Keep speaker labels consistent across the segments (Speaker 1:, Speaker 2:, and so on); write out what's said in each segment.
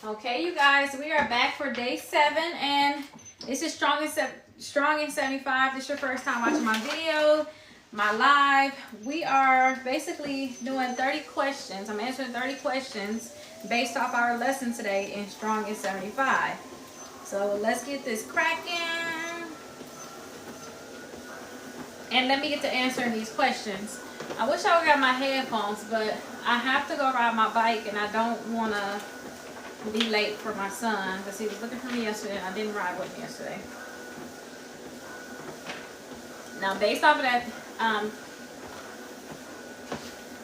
Speaker 1: Okay, you guys, we are back for day 7, and this is Strong in 75. This is your first time watching my video, my live. We are basically doing 30 questions. I'm answering 30 questions based off our lesson today in Strong in 75. So let's get this cracking. And let me get to answering these questions. I wish I would got my headphones, but I have to go ride my bike, and I don't want to be late for my son because he was looking for me yesterday and I didn't ride with him yesterday. Now, based off of that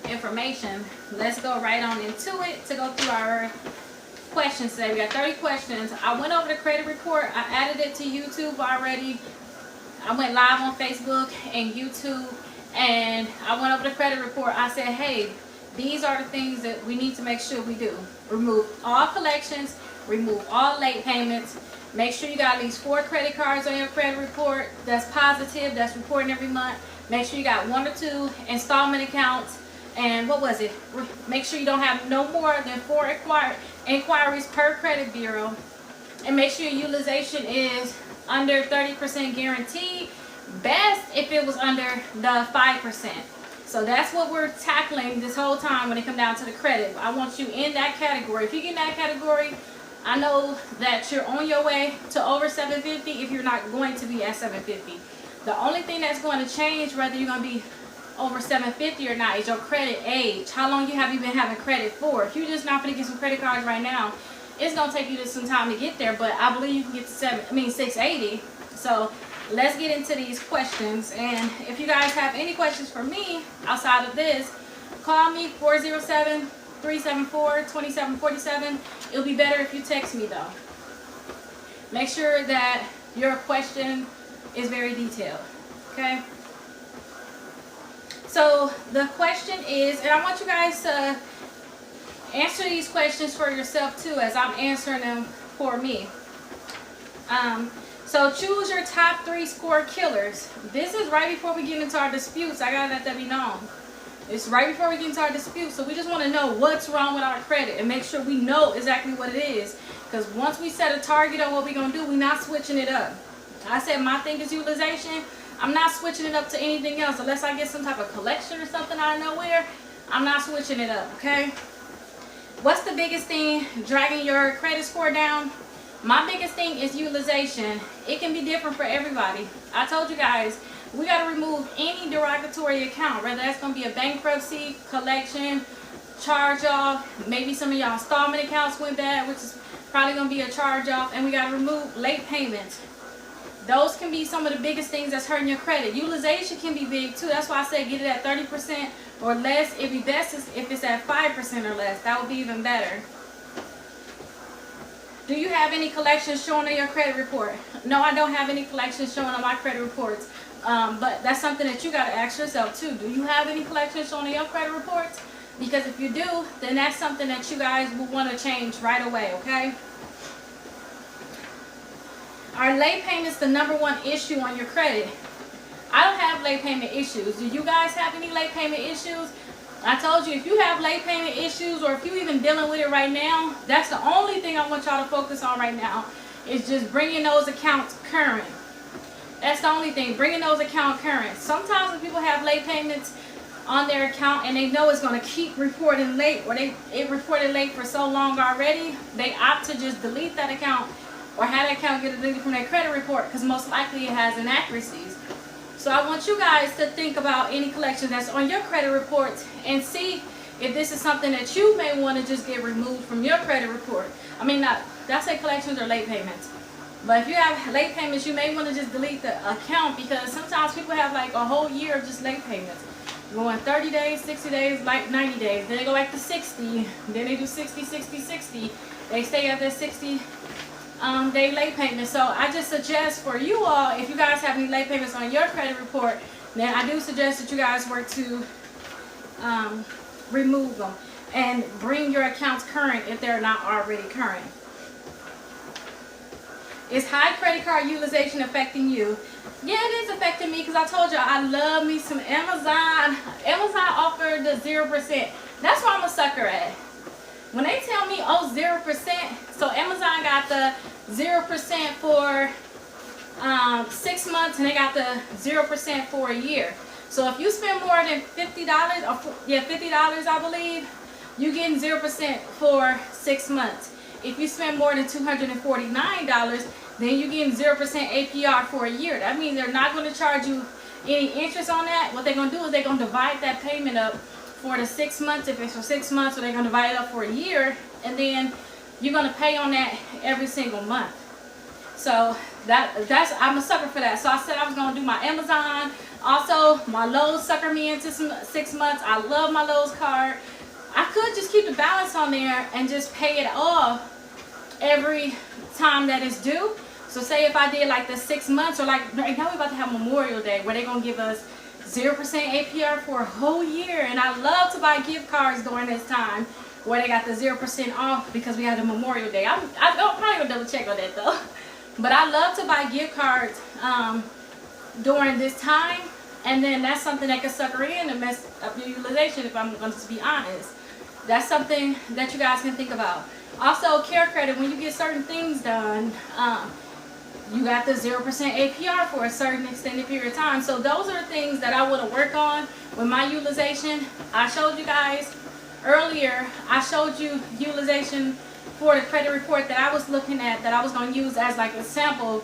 Speaker 1: information, let's go right on into it to go through our questions today. We got 30 questions. I went over the credit report. I added it to YouTube already. I went live on Facebook and YouTube, and I went over the credit report. I said, hey, these are the things that we need to make sure we do. Remove all collections, remove all late payments. Make sure you got at least 4 credit cards on your credit report that's positive, that's reporting every month. Make sure you got 1 or 2 installment accounts. And what was it? Make sure you don't have no more than 4 inquiries per credit bureau. And make sure your utilization is under 30% guaranteed. Best if it was under the 5%. So that's what we're tackling this whole time when it comes down to the credit. I want you in that category. If you get in that category, I know that you're on your way to over 750 if you're not going to be at 750. The only thing that's going to change whether you're going to be over 750 or not is your credit age. How long have you been having credit for? If you're just not going to get some credit cards right now, it's going to take you some time to get there, but I believe you can get to 680. So let's get into these questions, and if you guys have any questions for me outside of this, call me 407-374-2747. It'll be better if you text me though. Make sure that your question is very detailed, okay? So the question is, and I want you guys to answer these questions for yourself too as I'm answering them for me. So choose your top 3 score killers. This is right before we get into our disputes. I gotta let that be known. It's right before we get into our disputes. So we just want to know what's wrong with our credit and make sure we know exactly what it is. Because once we set a target on what we're gonna do, we're not switching it up. I said my thing is utilization. I'm not switching it up to anything else unless I get some type of collection or something out of nowhere. I'm not switching it up, okay? What's the biggest thing dragging your credit score down? My biggest thing is utilization. It can be different for everybody. I told you guys, we got to remove any derogatory account, whether that's going to be a bankruptcy, collection, charge off, maybe some of y'all installment accounts went bad, which is probably going to be a charge off, and we got to remove late payments. Those can be some of the biggest things that's hurting your credit. Utilization can be big too. That's why I say get it at 30% or less. It'd be best if it's at 5% or less. That would be even better. Do you have any collections showing on your credit report? No, I don't have any collections showing on my credit reports. But that's something that you got to ask yourself too. Do you have any collections showing on your credit reports? Because if you do, then that's something that you guys will want to change right away, okay? Are late payments the #1 issue on your credit? I don't have late payment issues. Do you guys have any late payment issues? I told you, if you have late payment issues or if you're even dealing with it right now, that's the only thing I want y'all to focus on right now is just bringing those accounts current. That's the only thing, bringing those accounts current. Sometimes when people have late payments on their account and they know it's going to keep reporting late or it reported late for so long already, they opt to just delete that account or have that account get deleted from their credit report because most likely it has inaccuracies. So I want you guys to think about any collection that's on your credit reports and see if this is something that you may want to just get removed from your credit report. I mean, not, that's say collections or late payments. But if you have late payments, you may want to just delete the account because sometimes people have like a whole year of just late payments. Going 30 days, 60 days, like 90 days. Then they go back to 60. Then they do 60, 60, 60. They stay at their 60 day late payment. So I just suggest for you all, if you guys have any late payments on your credit report, then I do suggest that you guys work to remove them and bring your accounts current if they're not already current. Is high credit card utilization affecting you? Yeah, it is affecting me because I told you I love me some Amazon. Amazon offered the 0%. That's why I'm a sucker at. when they tell me, oh, 0%, so Amazon got the 0% for 6 months, and they got the 0% for a year. So if you spend more than $50, $50, I believe, you getting 0% for 6 months. If you spend more than $249, then you getting 0% APR for a year. That means they're not going to charge you any interest on that. What they're going to do is they're going to divide that payment up for the 6 months. If it's for 6 months, so they're going to divide it up for a year, and then you're going to pay on that every single month. So that's I'm a sucker for that. So I said I was going to do my Amazon. Also, my Lowe's sucker me into some 6 months. I love my Lowe's card. I could just keep the balance on there and just pay it off every time that it's due. So say if I did like the 6 months, or like right now we're about to have Memorial Day where they're going to give us 0% APR for a whole year. And I love to buy gift cards during this time where they got the 0% off because we have the Memorial Day. I don't probably gonna double check on that though. But I love to buy gift cards during this time, and then that's something that can sucker in and mess up your utilization, if I'm going to be honest. That's something that you guys can think about. Also, care credit, when you get certain things done, you got the 0% APR for a certain extended period of time. So those are the things that I want to work on with my utilization. I showed you guys earlier, I showed you utilization for the credit report that I was looking at, that I was going to use as like a sample.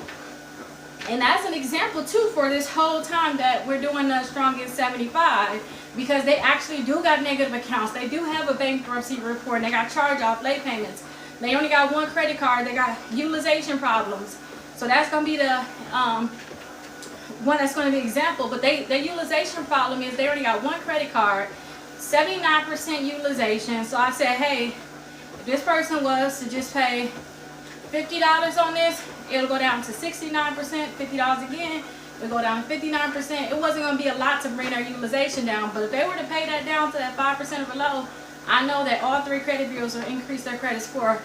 Speaker 1: And as an example too, for this whole time that we're doing the Strongest 75, because they actually do got negative accounts. They do have a bankruptcy report, and they got charge-off, late payments. They only got one credit card. They got utilization problems. So that's going to be the one that's going to be example. But their utilization problem is they only got one credit card, 79% utilization. So I said, hey, if this person was to just pay $50 on this, it'll go down to 69%, $50 again, it'll go down to 59%. It wasn't going to be a lot to bring their utilization down, but if they were to pay that down to that 5% or below, I know that all 3 credit bureaus will increase their credit score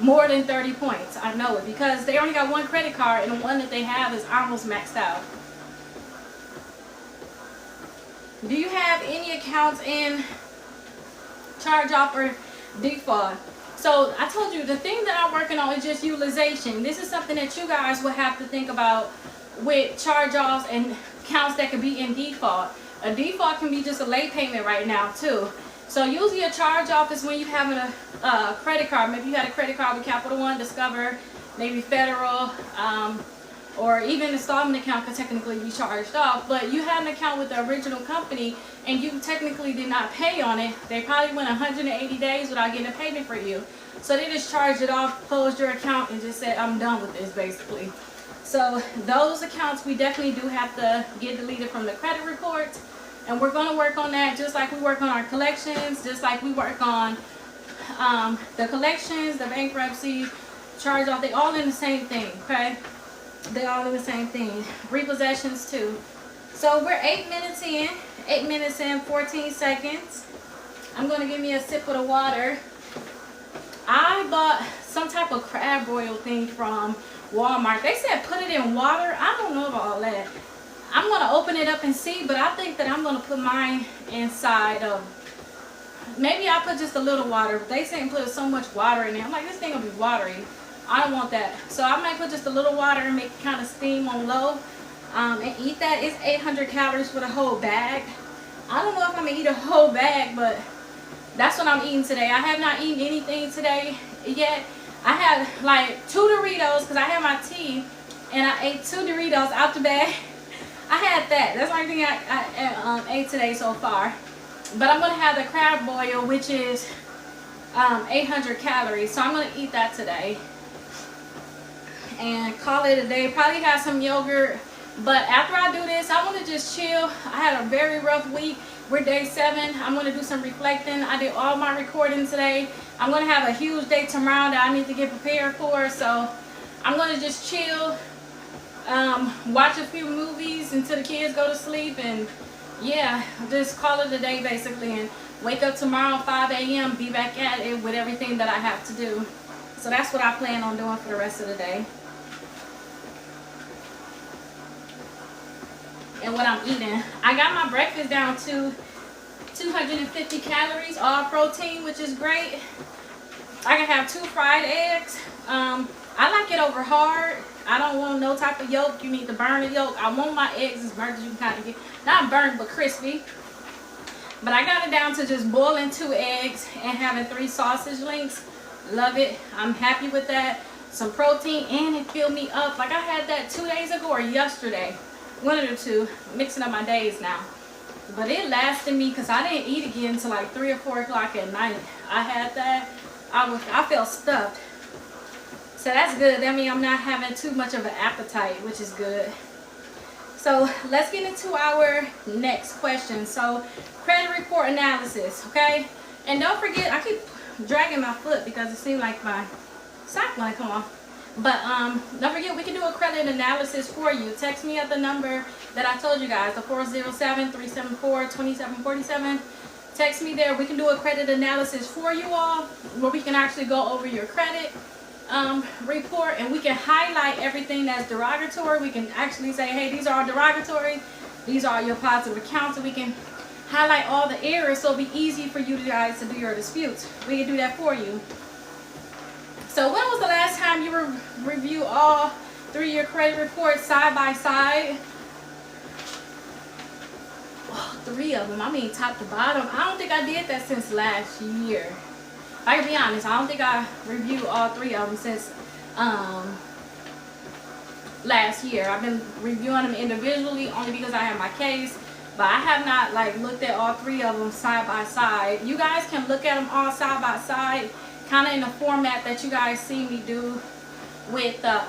Speaker 1: more than 30 points. I know it, because they only got one credit card, and the one that they have is almost maxed out. Do you have any accounts in charge-off or default? So I told you the thing that I'm working on is just utilization. This is something that you guys will have to think about with charge-offs and accounts that could be in default. A default can be just a late payment right now too. So usually a charge-off is when you have a credit card. Maybe you had a credit card with Capital One, Discover, maybe Federal, or even installment account could technically be charged off. But you had an account with the original company and you technically did not pay on it. They probably went 180 days without getting a payment for you. So they just charged it off, closed your account, and just said, I'm done with this, basically. So those accounts we definitely do have to get deleted from the credit reports. And we're going to work on that just like we work on our collections, just like we work on the collections, the bankruptcy, charge off. They all in the same thing, okay? They all in the same thing. Repossessions too. So we're 8 minutes in. 8 minutes and 14 seconds. I'm going to give me a sip of the water. I bought some type of crab boil thing from Walmart. They said put it in water. I don't know about all that. I'm going to open it up and see, but I think that I'm going to put mine inside of, maybe I'll put just a little water. They say put so much water in there. I'm like, this thing will be watery. I don't want that. So I might put just a little water and make it kind of steam on low. And eat that. It's 800 calories for the whole bag. I don't know if I'm going to eat a whole bag, but that's what I'm eating today. I have not eaten anything today yet. I had like 2 Doritos because I had my tea, and I ate 2 Doritos out the bag. I had that. That's the only thing I ate today so far. But I'm going to have the crab boil, which is 800 calories. So I'm going to eat that today and call it a day. Probably have some yogurt. But after I do this, I want to just chill. I had a very rough week. We're day 7. I'm going to do some reflecting. I did all my recording today. I'm going to have a huge day tomorrow that I need to get prepared for. So I'm going to just chill, watch a few movies until the kids go to sleep. And yeah, just call it a day basically. And wake up tomorrow 5 a.m. be back at it with everything that I have to do. So that's what I plan on doing for the rest of the day. And what I'm eating. I got my breakfast down to 250 calories, all protein, which is great. I can have 2 fried eggs. I like it over hard. I don't want no type of yolk. You need to burn the yolk. I want my eggs as burnt as you can kind of get. Not burnt, but crispy. But I got it down to just boiling 2 eggs and having 3 sausage links. Love it. I'm happy with that. Some protein, and it filled me up. Like I had that 2 days ago or yesterday. One of the two. Mixing up my days now. But it lasted me because I didn't eat again until like 3 or 4 o'clock at night. I had that. I felt stuffed. So that's good. That means I'm not having too much of an appetite, which is good. So let's get into our next question. So credit report analysis, okay? And don't forget, I keep dragging my foot because it seems like my sock might come off. But don't forget, we can do a credit analysis for you. Text me at the number that I told you guys, the 407-374-2747. Text me there. We can do a credit analysis for you all, where we can actually go over your credit report, and we can highlight everything that's derogatory. We can actually say, hey, these are derogatory, these are your positive accounts, and we can highlight all the errors so it'll be easy for you guys to do your disputes. We can do that for you. So when was the last time you review all 3 of your credit reports side by side? Oh, 3 of them. I mean top to bottom. I don't think I did that since last year. I can be honest. I don't think I reviewed all 3 of them since last year. I've been reviewing them individually only because I have my case. But I have not like looked at all 3 of them side by side. You guys can look at them all side by side, kind of in the format that you guys see me do with the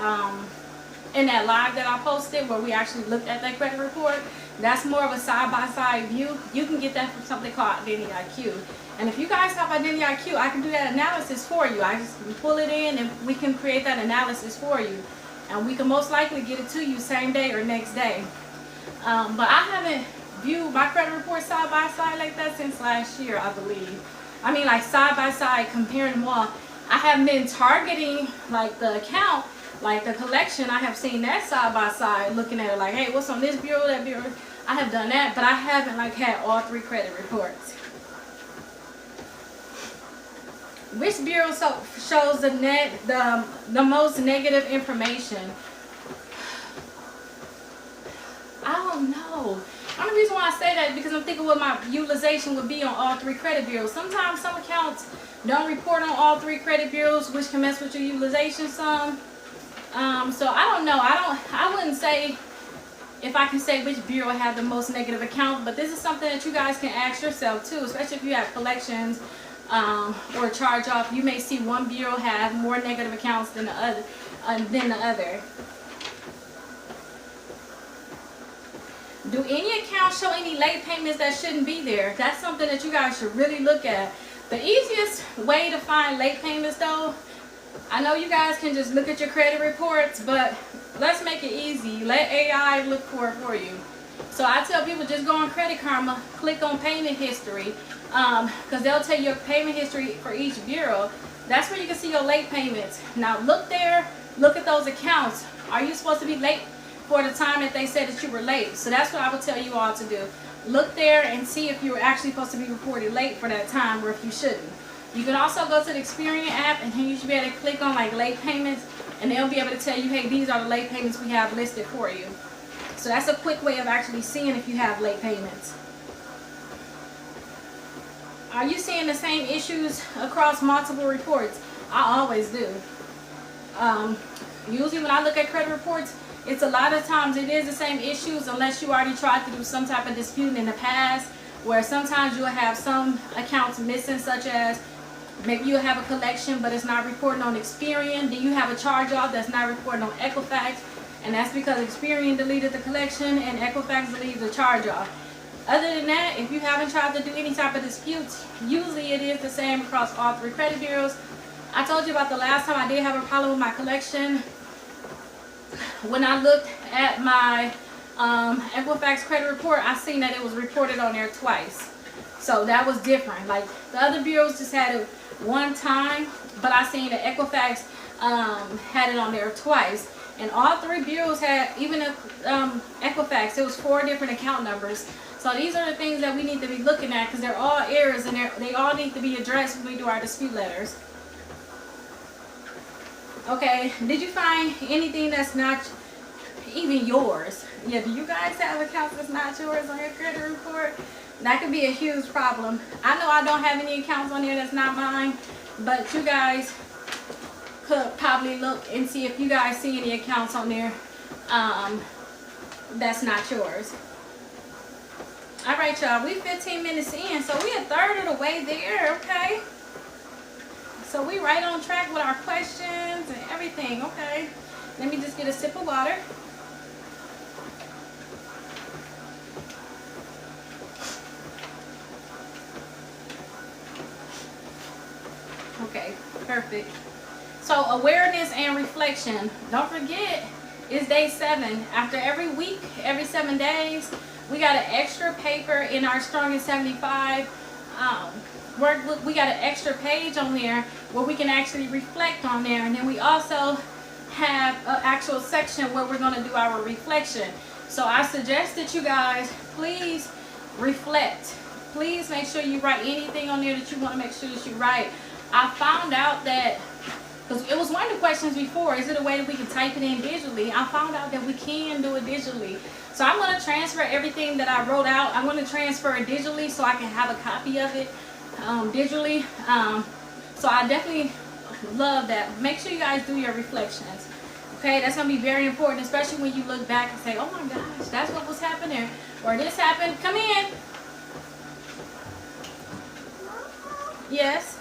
Speaker 1: in that live that I posted, where we actually looked at that credit report. That's more of a side-by-side view. You can get that from something called Identity IQ. And if you guys have Identity IQ, I can do that analysis for you. I just pull it in and we can create that analysis for you. And we can most likely get it to you same day or next day. But I haven't viewed my credit report side-by-side like that since last year, I believe. I mean, like side-by-side, comparing them all. I haven't been targeting like the account, like the collection. I have seen that side-by-side, looking at it like, hey, what's on this bureau, that bureau. I have done that, but I haven't like had all 3 credit reports. Which bureau shows the most negative information? I don't know. The only reason why I say that is because I'm thinking what my utilization would be on all 3 credit bureaus. Sometimes some accounts don't report on all 3 credit bureaus, which can mess with your utilization some. So I don't know. I wouldn't say if I can say which bureau had the most negative account, but this is something that you guys can ask yourself too, especially if you have collections or charge off. You may see one bureau have more negative accounts than the other. Do any accounts show any late payments that shouldn't be there? That's something that you guys should really look at. The easiest way to find late payments though, I know you guys can just look at your credit reports, but let's make it easy. Let AI look for it for you. So I tell people, just go on Credit Karma, click on payment history, because they'll tell you your payment history for each bureau. That's where you can see your late payments. Now look there, look at those accounts. Are you supposed to be late for the time that they said that you were late? So that's what I would tell you all to do. Look there and see if you were actually supposed to be reported late for that time, or if you shouldn't. You can also go to the Experian app, and then you should be able to click on like late payments, and they'll be able to tell you, hey, these are the late payments we have listed for you. So that's a quick way of actually seeing if you have late payments. Are you seeing the same issues across multiple reports? I always do. Usually when I look at credit reports, it's a lot of times it is the same issues, unless you already tried to do some type of dispute in the past, where sometimes you'll have some accounts missing, such as maybe you have a collection but it's not reporting on Experian. Then you have a charge off that's not reporting on Equifax, and that's because Experian deleted the collection and Equifax deleted the charge off. Other than that, if you haven't tried to do any type of disputes, usually it is the same across all 3 credit bureaus. I told you about the last time I did have a problem with my collection. When I looked at my Equifax credit report, I seen that it was reported on there twice. So that was different. Like the other bureaus just had it one time, but I seen that Equifax had it on there twice. And all 3 bureaus had, even Equifax, it was 4 different account numbers. So So these are the things that we need to be looking at because they're all errors and they all need to be addressed when we do our dispute letters. Okay, did you find anything that's not even yours? Yeah, do you guys have accounts that's not yours on your credit report? That could be a huge problem. I know I don't have any accounts on there that's not mine, but you guys could probably look and see if you guys see any accounts on there that's not yours. All right, y'all, we 15 minutes in, so we a third of the way there, okay? So we right on track with our questions and everything, okay? Let me just get a sip of water. Okay, perfect. So awareness and reflection. Don't forget, it's day 7. After every week, every 7 days, we got an extra paper in our Strongest 75 workbook. We got an extra page on there where we can actually reflect on there. And then we also have an actual section where we're going to do our reflection. So I suggest that you guys please reflect. Please make sure you write anything on there that you want to make sure that you write. I found out that, because it was one of the questions before, is it a way that we can type it in digitally? I found out that we can do it digitally. So I'm going to transfer everything that I wrote out. I'm going to transfer it digitally so I can have a copy of it digitally. So I definitely love that. Make sure you guys do your reflections. Okay, that's going to be very important, especially when you look back and say, oh my gosh, that's what was happening. Or this happened. Come in. Yes.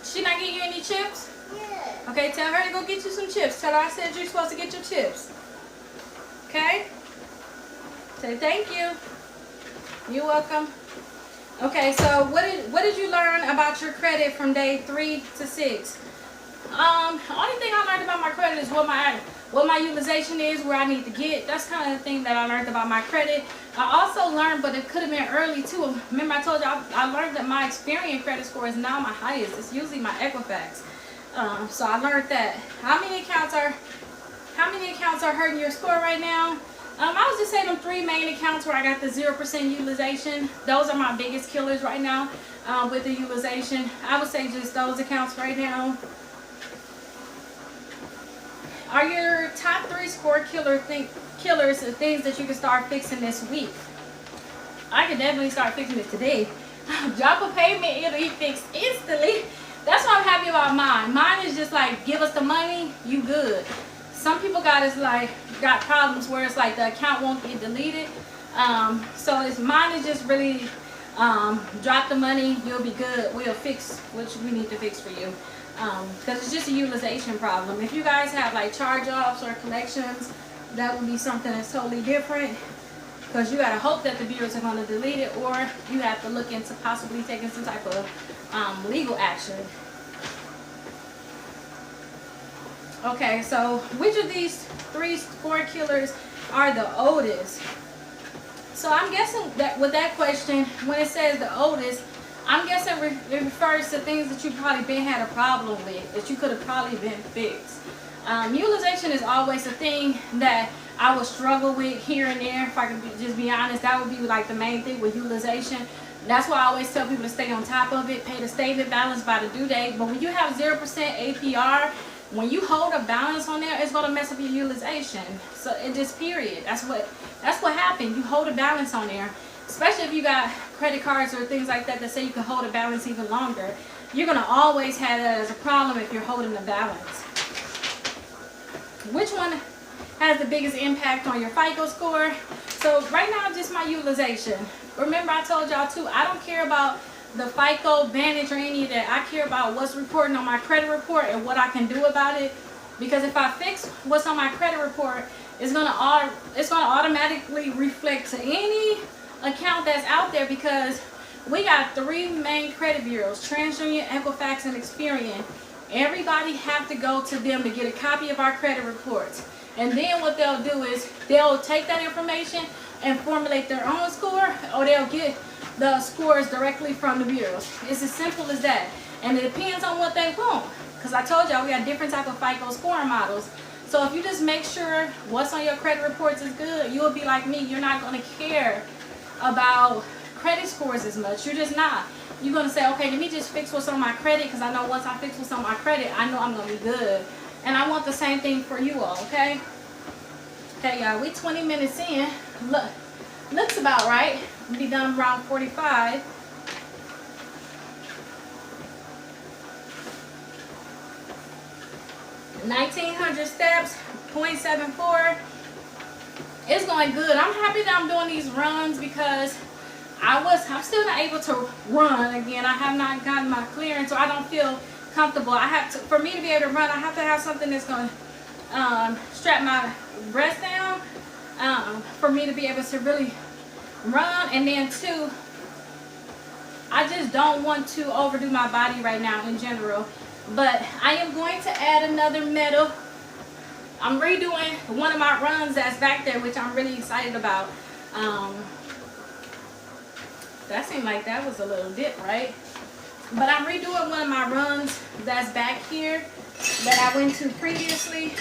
Speaker 1: She not getting you any chips?
Speaker 2: Yeah.
Speaker 1: Okay, tell her to go get you some chips. Tell her I said you're supposed to get your chips. Okay? Say thank you. You're welcome. Okay, so what did you learn about your credit from day 3 to 6? Only thing I learned about my credit is what my utilization is, where I need to get. That's kind of the thing that I learned about my credit. I also learned, but it could have been early too. Remember I told you I learned that my Experian credit score is now my highest. It's usually my Equifax. So I learned that. How many accounts are hurting your score right now? I was just saying them 3 main accounts where I got the 0% utilization. Those are my biggest killers right now with the utilization. I would say just those accounts right now. Are your top 3 score killers the things that you can start fixing this week? I can definitely start fixing it today. Drop a payment, it'll be fixed instantly. That's what I'm happy about mine. Mine is just like, give us the money, you good. Some people got problems where it's like the account won't get deleted. So mine is just really drop the money, you'll be good. We'll fix what we need to fix for you. Because it's just a utilization problem. If you guys have like charge-offs or collections, that would be something that's totally different. Because you gotta hope that the bureaus are gonna delete it, or you have to look into possibly taking some type of legal action. Okay, so which of these 3 score killers are the oldest? So I'm guessing that with that question, when it says the oldest, I'm guessing it refers to things that you probably had a problem with, that you could have probably been fixed. Utilization is always a thing that I would struggle with here and there. If I can just be honest, that would be like the main thing with utilization. That's why I always tell people to stay on top of it, pay the statement balance by the due date. But when you have 0% APR, when you hold a balance on there, it's going to mess up your utilization. So it just period. That's what happened. You hold a balance on there. Especially if you got credit cards or things like that that say you can hold a balance even longer. You're going to always have that as a problem if you're holding the balance. Which one has the biggest impact on your FICO score? So right now, just my utilization. Remember I told y'all too, I don't care about the FICO, Vantage, or any of that. I care about what's reporting on my credit report and what I can do about it. Because if I fix what's on my credit report, it's gonna automatically reflect to any account that's out there, because we got 3 main credit bureaus, TransUnion, Equifax, and Experian. Everybody have to go to them to get a copy of our credit reports. And then what they'll do is they'll take that information and formulate their own score, or they'll get the scores directly from the bureaus. It's as simple as that. And it depends on what they want. Because I told y'all we got different type of FICO scoring models. So if you just make sure what's on your credit reports is good, you will be like me. You're not going to care about credit scores as much. You're just not. You're going to say, okay, let me just fix what's on my credit, because I know once I fix what's on my credit, I know I'm going to be good. And I want the same thing for you all, okay? Okay, y'all, we 20 minutes in. Look, looks about right. We'll be done around 45. $1,900 steps, 0.74. It's going good. I'm happy that I'm doing these runs because I'm still not able to run again. I have not gotten my clearance, so I don't feel comfortable. For me to be able to run, I have to have something that's going to strap my breast down for me to be able to really run. And then two, I just don't want to overdo my body right now in general. But I am going to add another medal. I'm redoing one of my runs that's back there, which I'm really excited about. That seemed like that was a little dip, right? But I'm redoing one of my runs that's back here that I went to previously.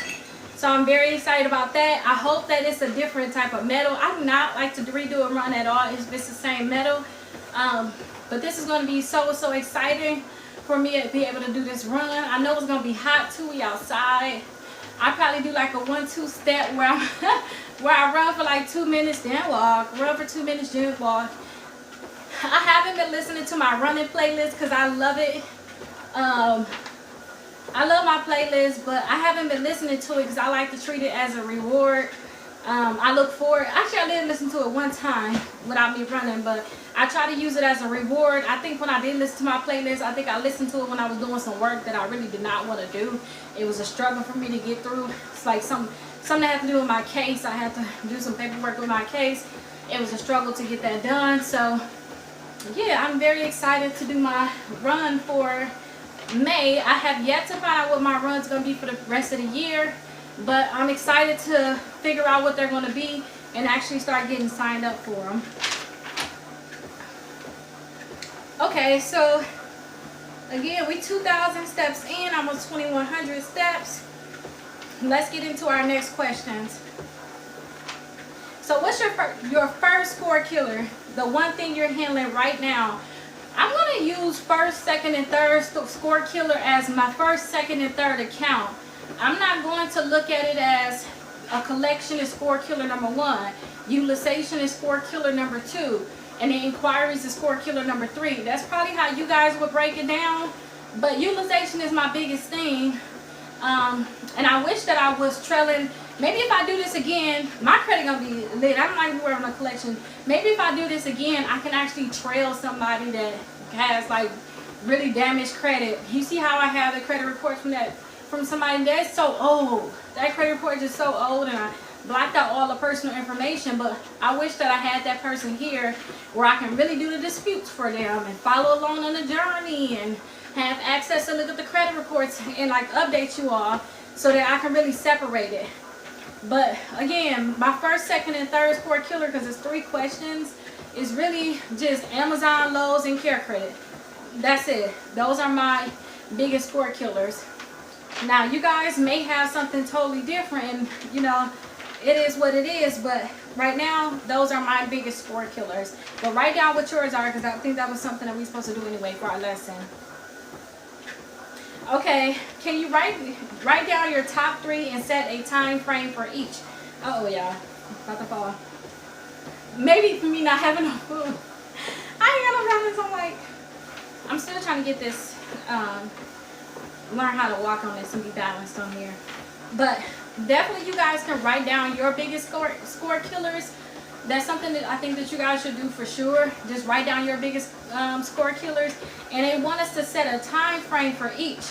Speaker 1: So I'm very excited about that. I hope that it's a different type of medal. I do not like to redo a run at all if it's the same medal. But this is going to be so exciting for me to be able to do this run. I know it's going to be hot too. We outside. I probably do like a 1-2 step where I run for like 2 minutes, then walk. Run for 2 minutes, then walk. I haven't been listening to my running playlist because I love it. I love my playlist, but I haven't been listening to it because I like to treat it as a reward. I look forward. Actually, I did listen to it one time without me running, but I try to use it as a reward. I think when I did listen to my playlist, I think I listened to it when I was doing some work that I really did not want to do. It was a struggle for me to get through. It's like something that had to do with my case. I had to do some paperwork with my case. It was a struggle to get that done. So yeah, I'm very excited to do my run for May. I have yet to find out what my run's going to be for the rest of the year, but I'm excited to figure out what they're going to be and actually start getting signed up for them. Okay, so again, we 2,000 steps in, almost 2,100 steps. Let's get into our next questions. So what's your first score killer? The one thing you're handling right now. I'm going to use first, second, and third score killer as my first, second, and third account. I'm not going to look at it as a collection is score killer number 1. Utilization is score killer number 2. And the inquiries is score killer number 3. That's probably how you guys would break it down. But utilization is my biggest thing. And I wish that I was trailing. Maybe if I do this again, my credit gonna be lit. I don't like to wear on a collection. Maybe if I do this again, I can actually trail somebody that has like really damaged credit. You see how I have the credit report from somebody that's so old. That credit report is just so old, and I blocked out all the personal information. But I wish that I had that person here where I can really do the disputes for them and follow along on the journey and have access to look at the credit reports and like update you all so that I can really separate it. But again, my first, second, and third score killer, because it's 3 questions, is really just Amazon, Lowe's, and Care Credit. That's it. Those are my biggest score killers. Now, you guys may have something totally different, and you know, it is what it is, but right now, those are my biggest score killers. But write down what yours are, because I think that was something that we're supposed to do anyway for our lesson. Okay, can you write down your top 3 and set a time frame for each? Uh oh, y'all, about to fall. Maybe for me not having no food. I ain't got no balance. I'm like, I'm still trying to get this, learn how to walk on this and be balanced on here. But definitely you guys can write down your biggest score killers. That's something that I think that you guys should do for sure. Just write down your biggest score killers. And they want us to set a time frame for each.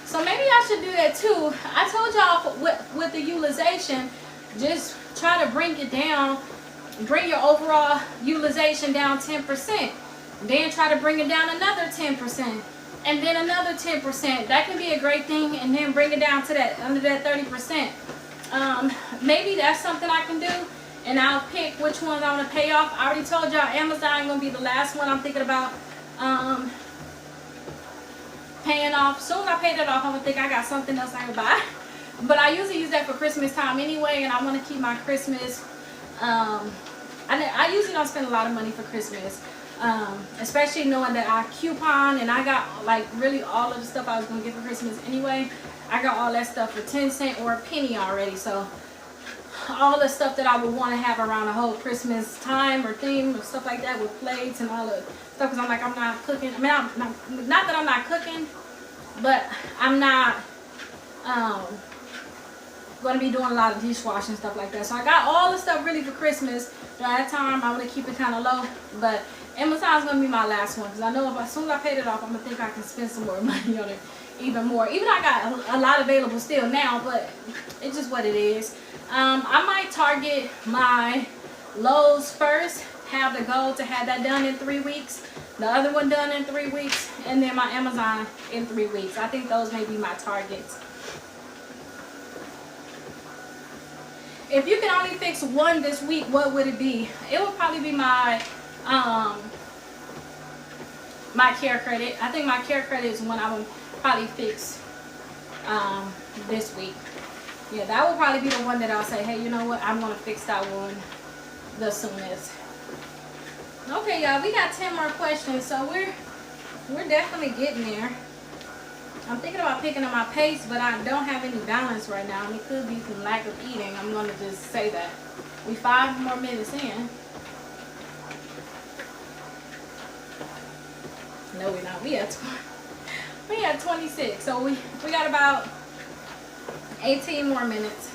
Speaker 1: So maybe I should do that too. I told y'all with the utilization, just try to bring it down. Bring your overall utilization down 10%. Then try to bring it down another 10%. And then another 10%. That can be a great thing. And then bring it down to that, under that 30%. Maybe that's something I can do. And I'll pick which ones I want to pay off. I already told y'all Amazon going to be the last one I'm thinking about paying off. As soon as I pay that off, I'm going to think I got something else I can buy. But I usually use that for Christmas time anyway, and I want to keep my Christmas. I usually don't spend a lot of money for Christmas, especially knowing that I coupon and I got like really all of the stuff I was gonna get for Christmas anyway. I got all that stuff for 10 cents or a penny already. So all the stuff that I would want to have around the whole Christmas time or theme or stuff like that with plates and all the stuff, because I'm like, I'm not cooking. I mean, not that I'm not cooking, but I'm not going to be doing a lot of dishwashing stuff like that. So I got all the stuff really for Christmas. During that time, I want to keep it kind of low, but Amazon's going to be my last one, because I know as soon as I paid it off, I'm going to think I can spend some more money on it, even more. Even though I got a lot available still now, but it's just what it is. I might target my Lowe's first, have the goal to have that done in 3 weeks, the other one done in 3 weeks, and then my Amazon in 3 weeks. I think those may be my targets. If you can only fix one this week, what would it be? It would probably be my my care credit. I think my care credit is one I would probably fix this week. Yeah, that would probably be the one that I'll say, hey, you know what, I'm going to fix that one the soonest. Okay, y'all, we got 10 more questions, so we're definitely getting there. I'm thinking about picking up my pace, but I don't have any balance right now. And it could be from lack of eating. I'm going to just say that. We 5 more minutes in. No, we're not. We at 26. So we got about 18 more minutes.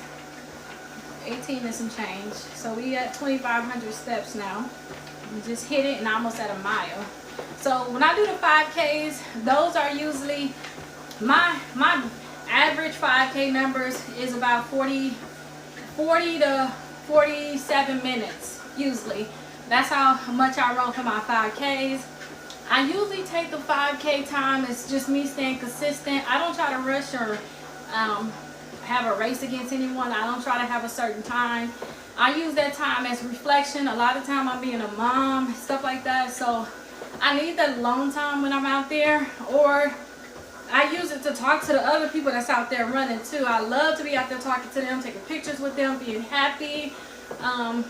Speaker 1: 18 and some change. So we at 2,500 steps now. We just hit it and almost at a mile. So when I do the 5Ks, those are usually my average 5K numbers is about 40 to 47 minutes usually. That's how much I run for my 5Ks. I usually take the 5K time as just me staying consistent. I don't try to rush or have a race against anyone. I don't try to have a certain time. I use that time as reflection. A lot of time I'm being a mom, stuff like that. So I need that alone time when I'm out there, or I use it to talk to the other people that's out there running too. I love to be out there talking to them, taking pictures with them, being happy, to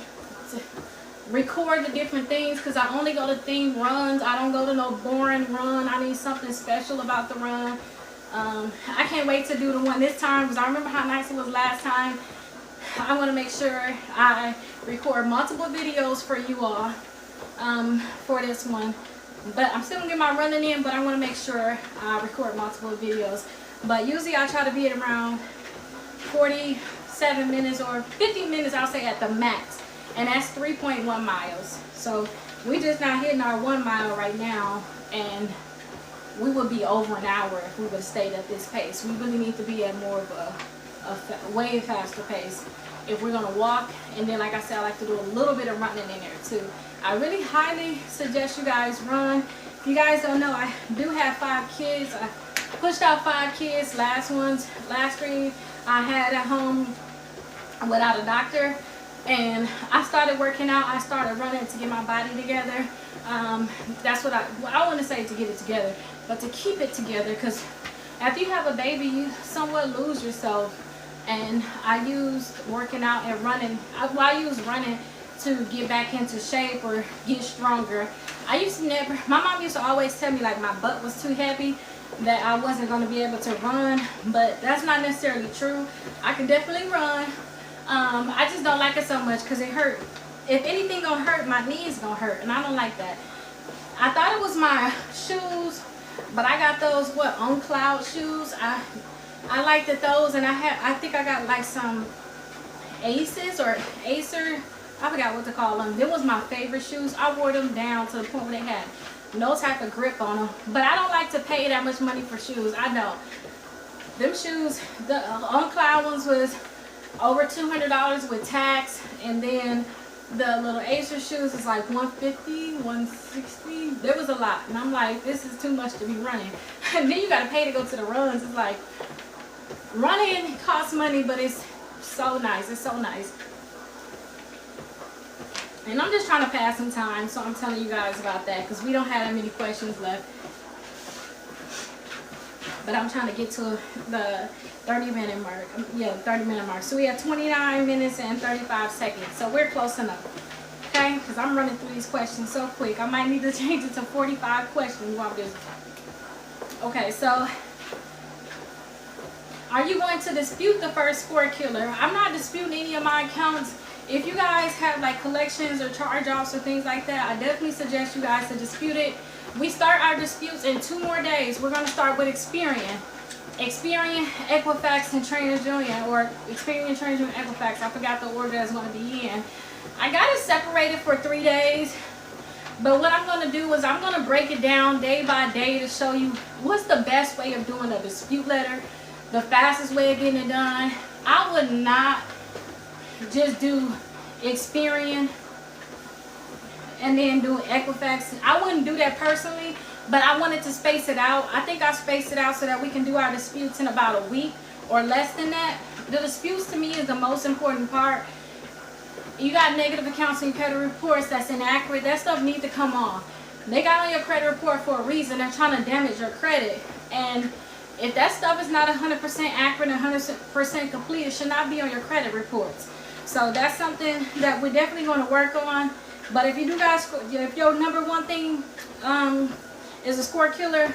Speaker 1: record the different things, because I only go to themed runs. I don't go to no boring run. I need something special about the run. I can't wait to do the one this time, because I remember how nice it was last time. I want to make sure I record multiple videos for you all for this one. But I'm still going to get my running in, but I want to make sure I record multiple videos. But usually I try to be at around 47 minutes or 50 minutes, I'll say, at the max. And that's 3.1 miles. So we just now hitting our 1 mile right now, and we would be over an hour if we would have stayed at this pace. We really need to be at more of a way faster pace if we're going to walk. And then, like I said, I like to do a little bit of running in there too. I really highly suggest you guys run. If you guys don't know, I do have 5 kids. I pushed out 5 kids. Last screen I had at home without a doctor. And I started working out. I started running to get my body together. That's what I want to say, to get it together, but to keep it together, because after you have a baby, you somewhat lose yourself. And I used working out and running. I use running to get back into shape or get stronger. I used to never, my mom used to always tell me like my butt was too heavy, that I wasn't going to be able to run, but that's not necessarily true. I can definitely run. I just don't like it so much because it hurt. If anything gonna hurt, my knees gonna hurt, and I don't like that. I thought it was my shoes, but I got those on cloud shoes. I liked those, and I think I got like some Aces or Acer, I forgot what to call them. Them was my favorite shoes. I wore them down to the point where they had no type of grip on them. But I don't like to pay that much money for shoes. I don't. Them shoes, the on cloud ones was over $200 with tax, and then the little Acer shoes is like $150, $160. There was a lot, and I'm like, this is too much to be running. And then you gotta pay to go to the runs. It's like, running costs money, but it's so nice. It's so nice. And I'm just trying to pass some time, so I'm telling you guys about that, because we don't have that many questions left. but I'm trying to get to the 30-minute mark. Yeah, 30-minute mark. So we have 29 minutes and 35 seconds. So we're close enough. Okay, because I'm running through these questions so quick. I might need to change it to 45 questions while this. Okay, so are you going to dispute the first score killer? I'm not disputing any of my accounts. If you guys have like collections or charge-offs or things like that, I definitely suggest you guys to dispute it. We start our disputes in 2 more days. We're going to start with Experian, Equifax, and TransUnion, or Experian, TransUnion, Equifax. I forgot the order that's going to be in. I got it separated for 3 days, but what I'm going to do is I'm going to break it down day by day to show you what's the best way of doing a dispute letter, the fastest way of getting it done. I would not just do Experian and then do Equifax. I wouldn't do that personally, but I wanted to space it out. I think I spaced it out so that we can do our disputes in about a week or less than that. The disputes to me is the most important part. You got negative accounts in your credit reports that's inaccurate. That stuff needs to come on. They got on your credit report for a reason. They're trying to damage your credit. And if that stuff is not 100% accurate and 100% complete, it should not be on your credit reports. So that's something that we're definitely going to work on. But if you do guys, if your number one thing is a score killer,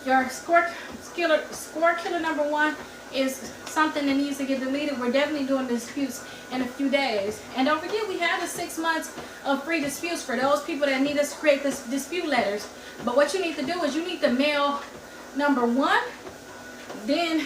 Speaker 1: your score killer number one is something that needs to get deleted, we're definitely doing disputes in a few days. And don't forget, we have the 6 months of free disputes for those people that need us to create this dispute letters. But what you need to do is you need to mail number one, then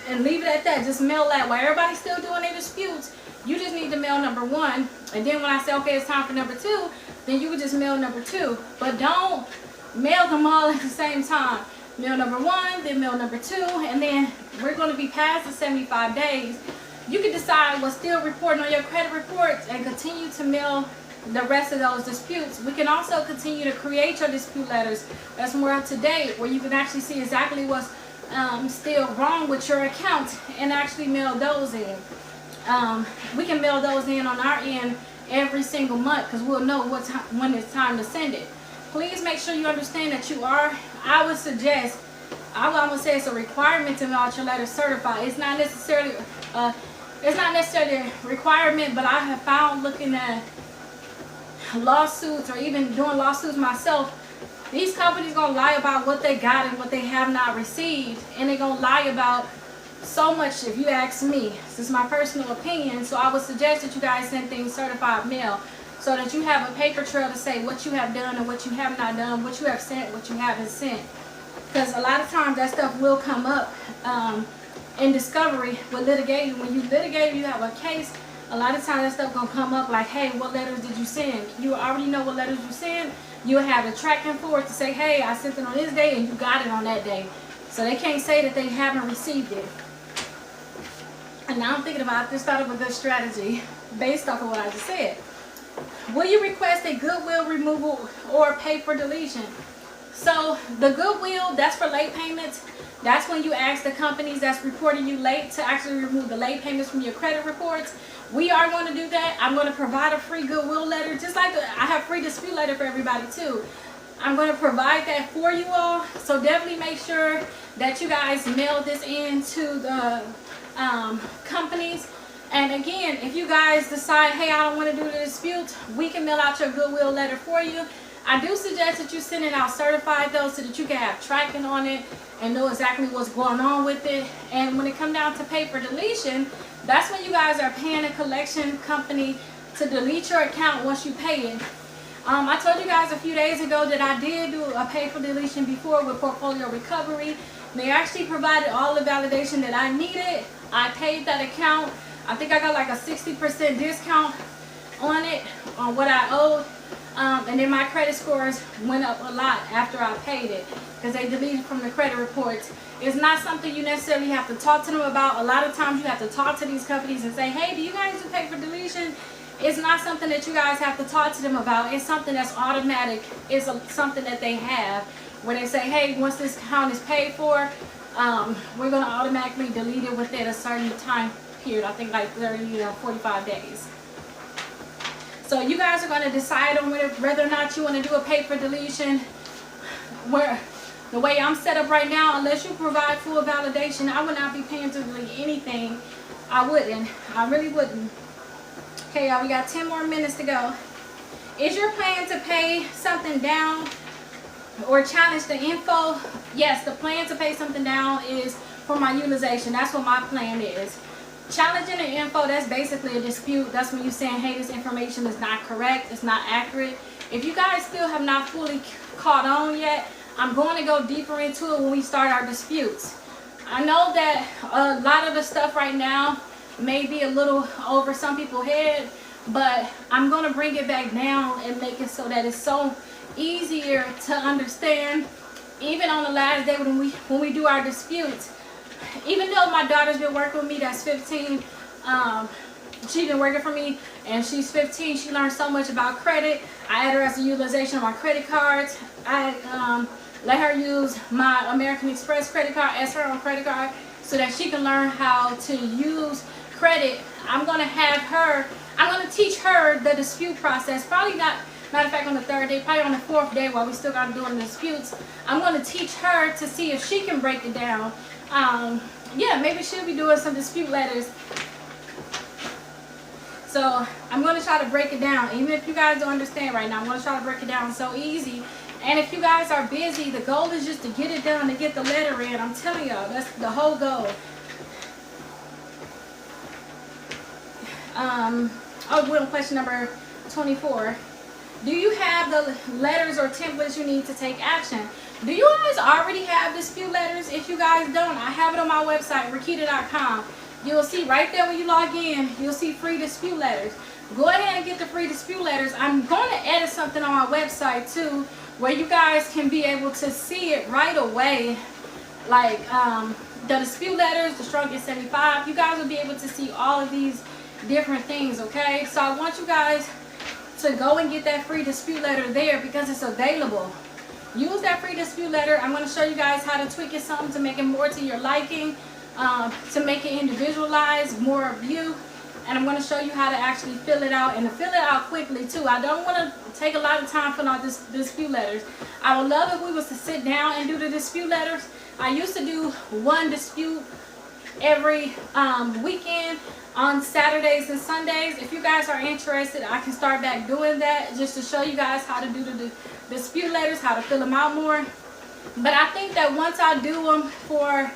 Speaker 1: and leave it at that. Just mail that while everybody's still doing their disputes. You just need to mail number one, and then when I say okay, it's time for number two, then you would just mail number two. But don't mail them all at the same time. Mail number one, then mail number two, and then we're going to be past the 75 days. You can decide what's still reporting on your credit reports and continue to mail the rest of those disputes. We can also continue to create your dispute letters that's more up to date, where you can actually see exactly what's still wrong with your account and actually mail those in. We can mail those in on our end every single month because we'll know when it's time to send it. Please make sure you understand that you are, I would say it's a requirement to mail out your letter certified. It's not necessarily a requirement, but I have found looking at lawsuits or even doing lawsuits myself, these companies gonna lie about what they got and what they have not received, and they're gonna lie about so much. If you ask me, this is my personal opinion, so I would suggest that you guys send things certified mail so that you have a paper trail to say what you have done and what you have not done, what you have sent, what you haven't sent. Because a lot of times that stuff will come up in discovery with litigation. When you litigate, you have a case, a lot of times that stuff gonna come up like, hey, what letters did you send? You already know what letters you send. You'll have a tracking for it to say, hey, I sent it on this day and you got it on that day. So they can't say that they haven't received it. And now I'm thinking about, I just thought of a good strategy based off of what I just said. Will you request a goodwill removal or pay for deletion? So the goodwill, that's for late payments. That's when you ask the companies that's reporting you late to actually remove the late payments from your credit reports. We are going to do that. I'm going to provide a free goodwill letter, just like I have free dispute letter for everybody too. I'm going to provide that for you all. So definitely make sure that you guys mail this in to the companies. And again, if you guys decide, hey, I don't want to do the dispute, we can mail out your goodwill letter for you. I do suggest that you send it out certified though, so that you can have tracking on it and know exactly what's going on with it. And when it comes down to pay for deletion, that's when you guys are paying a collection company to delete your account once you pay it. I told you guys a few days ago that I did do a pay for deletion before with Portfolio Recovery. They actually provided all the validation that I needed. I paid that account. I think I got like a 60% discount on it, on what I owed. And then my credit scores went up a lot after I paid it because they deleted from the credit reports. It's not something you necessarily have to talk to them about. A lot of times you have to talk to these companies and say, hey, do you guys do pay for deletion? It's not something that you guys have to talk to them about. It's something that's automatic. It's something that they have where they say, hey, once this account is paid for, we're going to automatically delete it within a certain time period. I think like 30 or 45 days. So you guys are going to decide on whether or not you want to do a pay for deletion. The way I'm set up right now, unless you provide full validation, I would not be paying to delete anything. I wouldn't. I really wouldn't. Okay, y'all, we got 10 more minutes to go. Is your plan to pay something down or challenge the info? Yes, the plan to pay something down is for my utilization. That's what my plan is. Challenging the info, that's basically a dispute. That's when you're saying, hey, this information is not correct, it's not accurate. If you guys still have not fully caught on yet, I'm going to go deeper into it when we start our disputes. I know that a lot of the stuff right now may be a little over some people's head, but I'm going to bring it back down and make it so that it's so easier to understand. Even on the last day when we do our disputes, even though my daughter's been working with me, that's 15, she's been working for me, and she's 15. She learned so much about credit. I had her as a utilization of my credit cards. I let her use my American Express credit card as her own credit card so that she can learn how to use credit. I'm going to teach her the dispute process. Probably not, matter of fact, on the 3rd day, probably on the 4th day while we still got to do the disputes. I'm going to teach her to see if she can break it down. Yeah, maybe she'll be doing some dispute letters. So I'm going to try to break it down. Even if you guys don't understand right now, I'm going to try to break it down so easy. And if you guys are busy, the goal is just to get it done, to get the letter in. I'm telling y'all, that's the whole goal. We're on question number 24. Do you have the letters or templates you need to take action? Do you guys already have dispute letters? If you guys don't, I have it on my website, Rickita.com. You'll see right there when you log in, you'll see free dispute letters. Go ahead and get the free dispute letters. I'm going to edit something on my website too, where you guys can be able to see it right away. Like the dispute letters, the strongest 75. You guys will be able to see all of these different things, okay? So I want you guys to go and get that free dispute letter there because it's available. Use that free dispute letter. I'm going to show you guys how to tweak it some to make it more to your liking, to make it individualized, more of you. And I'm going to show you how to actually fill it out and to fill it out quickly too. I don't want to take a lot of time filling out this dispute letters. I would love if we was to sit down and do the dispute letters. I used to do one dispute every weekend on Saturdays and Sundays. If you guys are interested, I can start back doing that just to show you guys how to do the dispute letters, how to fill them out more. But I think that once I do them for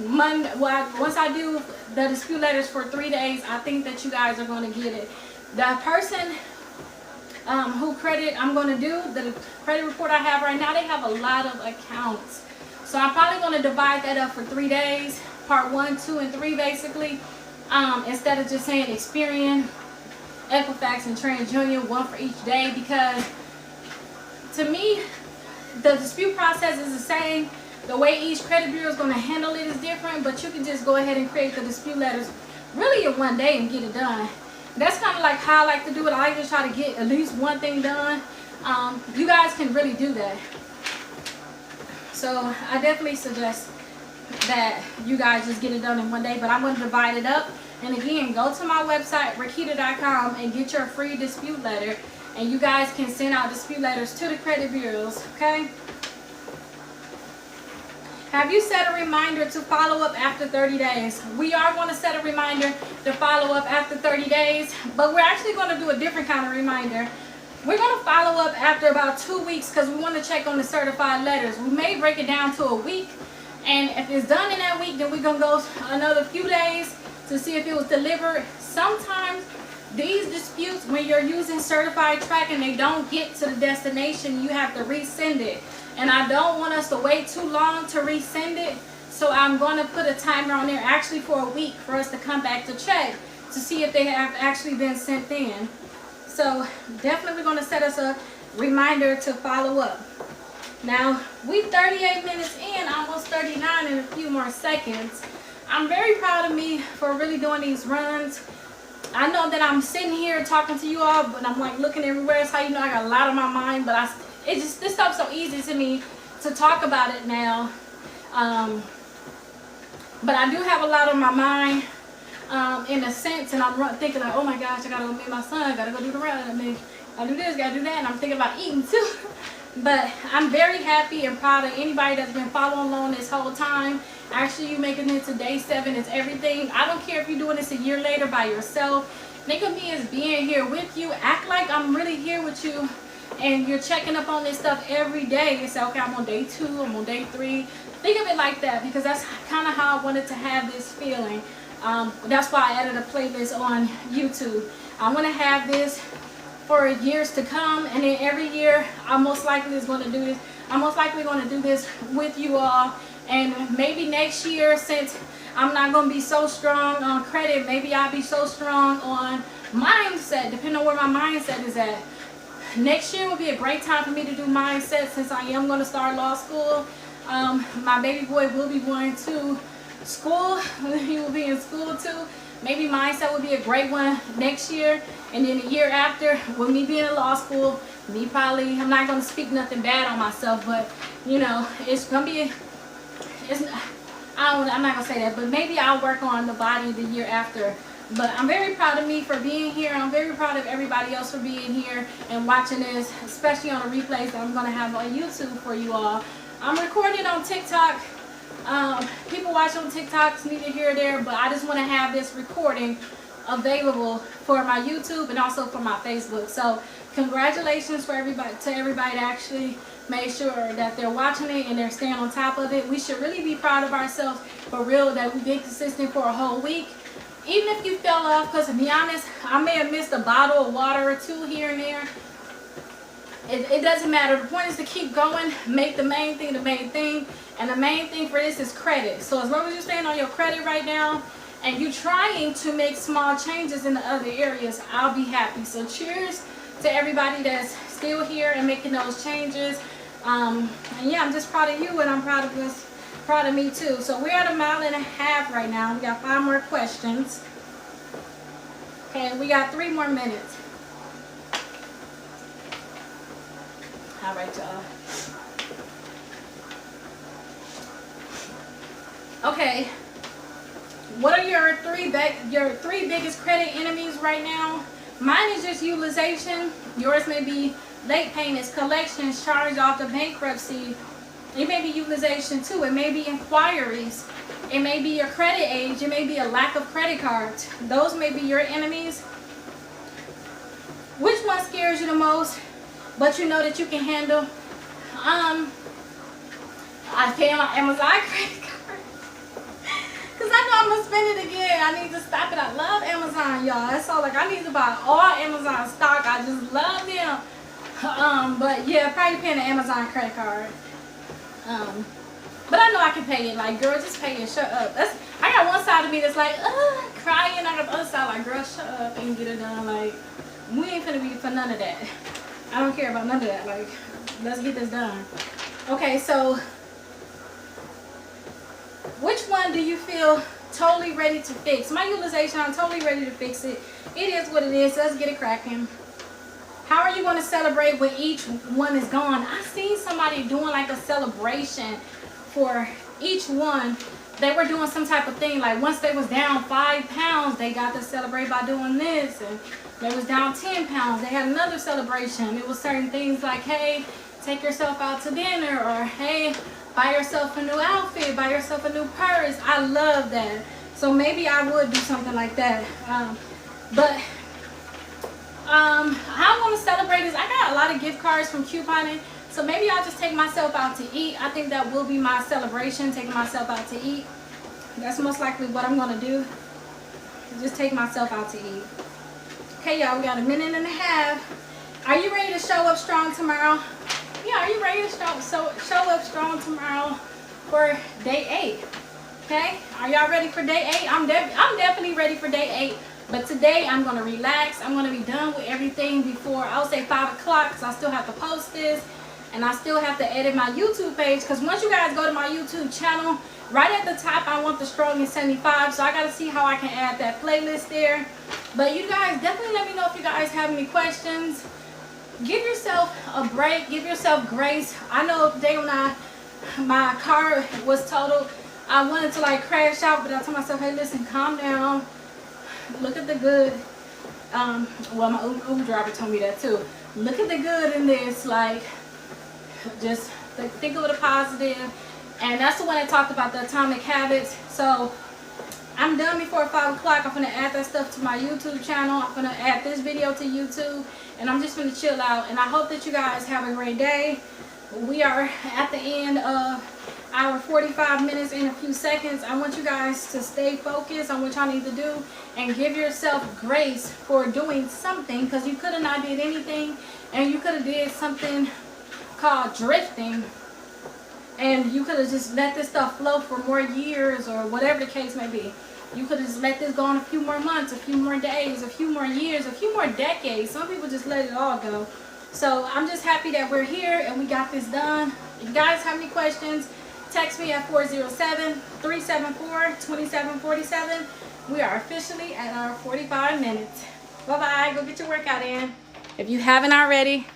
Speaker 1: Monday, once I do the dispute letters for 3 days, I think that you guys are going to get it. The person who credit I'm going to do, the credit report I have right now, they have a lot of accounts. So I'm probably going to divide that up for 3 days, part 1, 2, and 3 basically, instead of just saying Experian, Equifax, and TransUnion, one for each day, because to me, the dispute process is the same. The way each credit bureau is going to handle it is different, but you can just go ahead and create the dispute letters really in 1 day and get it done. That's kind of like how I like to do it. I like to try to get at least one thing done. You guys can really do that. So I definitely suggest that you guys just get it done in 1 day, but I'm going to divide it up. And again, go to my website, Rickita.com, and get your free dispute letter. And you guys can send out dispute letters to the credit bureaus, okay? Have you set a reminder to follow up after 30 days? We are going to set a reminder to follow up after 30 days, but we're actually going to do a different kind of reminder. We're going to follow up after about 2 weeks because we want to check on the certified letters. We may break it down to a week, and if it's done in that week, then we're going to go another few days to see if it was delivered. Sometimes these disputes, when you're using certified tracking, they don't get to the destination. You have to resend it. And I don't want us to wait too long to resend it. So I'm going to put a timer on there actually for a week for us to come back to check to see if they have actually been sent in. So definitely we're going to set us a reminder to follow up. Now, we 38 minutes in, almost 39 in a few more seconds. I'm very proud of me for really doing these runs. I know that I'm sitting here talking to you all, but I'm like looking everywhere. It's how you know I got a lot on my mind, but this stuff's so easy to me to talk about it now. But I do have a lot on my mind in a sense, and I'm thinking like, oh my gosh, I gotta go meet my son, I gotta go do the run, I mean, I do this, gotta do that, and I'm thinking about eating too. But I'm very happy and proud of anybody that's been following along this whole time. Actually, you making it to day 7 is everything. I don't care if you're doing this a year later by yourself. Think of me as being here with you. Act like I'm really here with you, and you're checking up on this stuff every day. You say, okay, I'm on day 2, I'm on day 3. Think of it like that, because that's kind of how I wanted to have this feeling. That's why I added a playlist on YouTube. I want to have this for years to come, and then every year I'm most likely going to do this. I'm most likely going to do this with you all, and maybe next year, since I'm not going to be so strong on credit, maybe I'll be so strong on mindset, depending on where my mindset is at. Next year will be a great time for me to do mindset, since I am going to start law school. My baby boy will be going to school. He will be in school too. Maybe mindset would be a great one next year. And then the year after, with me being in law school, me probably, I'm not going to speak nothing bad on myself, but you know, it's going to be, I'm not going to say that, but maybe I'll work on the body the year after. But I'm very proud of me for being here. I'm very proud of everybody else for being here and watching this, especially on the replays that I'm going to have on YouTube for you all. I'm recording on TikTok. People watch on TikToks neither here or there, but I just want to have this recording available for my YouTube and also for my Facebook. So congratulations for everybody that actually made sure that they're watching it and they're staying on top of it. We should really be proud of ourselves for real that we've been consistent for a whole week. Even if you fell off, because to be honest, I may have missed a bottle of water or 2 here and there. It doesn't matter. The point is to keep going, make the main thing the main thing, and the main thing for this is credit. So as long as you're staying on your credit right now and you're trying to make small changes in the other areas, I'll be happy. So cheers to everybody that's still here and making those changes. And yeah, I'm just proud of you, and I'm proud of us, proud of me too. So we're at 1.5 miles right now. We got 5 more questions. Okay, we got 3 more minutes. All right, y'all. Okay, what are your three biggest credit enemies right now? Mine is just utilization. Yours may be late payments, collections, charge off the bankruptcy. It may be utilization too. It may be inquiries. It may be your credit age. It may be a lack of credit cards. Those may be your enemies. Which one scares you the most, but you know that you can handle? I pay my Amazon credit card because I know I'm gonna spend it again. I need to stop it. I love Amazon, y'all. That's all. Like, I need to buy all Amazon stock. I just love them. But yeah, probably paying the Amazon credit card. But I know I can pay it. Like, girl, just pay it. Shut up. I got one side of me that's like, crying. I got the other side like, girl, shut up and get it done. Like, we ain't finna be for none of that. I don't care about none of that. Like, let's get this done. Okay, so which one do you feel totally ready to fix? My utilization, I'm totally ready to fix it. It is what it is. Let's get it cracking. How are you going to celebrate when each one is gone? I seen somebody doing like a celebration for each one. They were doing some type of thing. Like, once they was down 5 pounds, they got to celebrate by doing this. And they was down 10 pounds. They had another celebration. It was certain things like, hey, take yourself out to dinner, or hey, buy yourself a new outfit, buy yourself a new purse. I love that. So maybe I would do something like that. But how I'm going to celebrate is I got a lot of gift cards from couponing. So maybe I'll just take myself out to eat. I think that will be my celebration, taking myself out to eat. That's most likely what I'm going to do. Just take myself out to eat. Okay, y'all, we got 1.5 minutes. Are you ready to show up strong tomorrow? Yeah, are you ready to show up strong tomorrow for day 8? Okay, are y'all ready for day 8? I'm definitely ready for day 8. But today I'm going to relax. I'm going to be done with everything before, I'll say 5 o'clock, because I still have to post this. And I still have to edit my YouTube page, because once you guys go to my YouTube channel, right at the top, I want the strongest 75. So I got to see how I can add that playlist there. But you guys, definitely let me know if you guys have any questions. Give yourself a break. Give yourself grace. I know the day when my car was totaled, I wanted to like crash out, but I told myself, hey, listen, calm down. Look at the good. Well, my Uber driver told me that too. Look at the good in this. Like, Just think of it a positive. And that's the one that talked about the atomic habits. So I'm done before 5 o'clock. I'm gonna add that stuff to my YouTube channel. I'm gonna add this video to YouTube, and I'm just gonna chill out. And I hope that you guys have a great day. We are at the end of our 45 minutes in a few seconds. I want you guys to stay focused on what y'all need to do and give yourself grace for doing something, because you could have not did anything, and you could have did something called drifting, and you could have just let this stuff flow for more years or whatever the case may be. You could have just let this go on a few more months, a few more days, a few more years, a few more decades. Some people just let it all go. So I'm just happy that we're here and we got this done. If you guys have any questions, text me at 407-374-2747. We are officially at our 45 minutes. Bye-bye. Go get your workout in if you haven't already.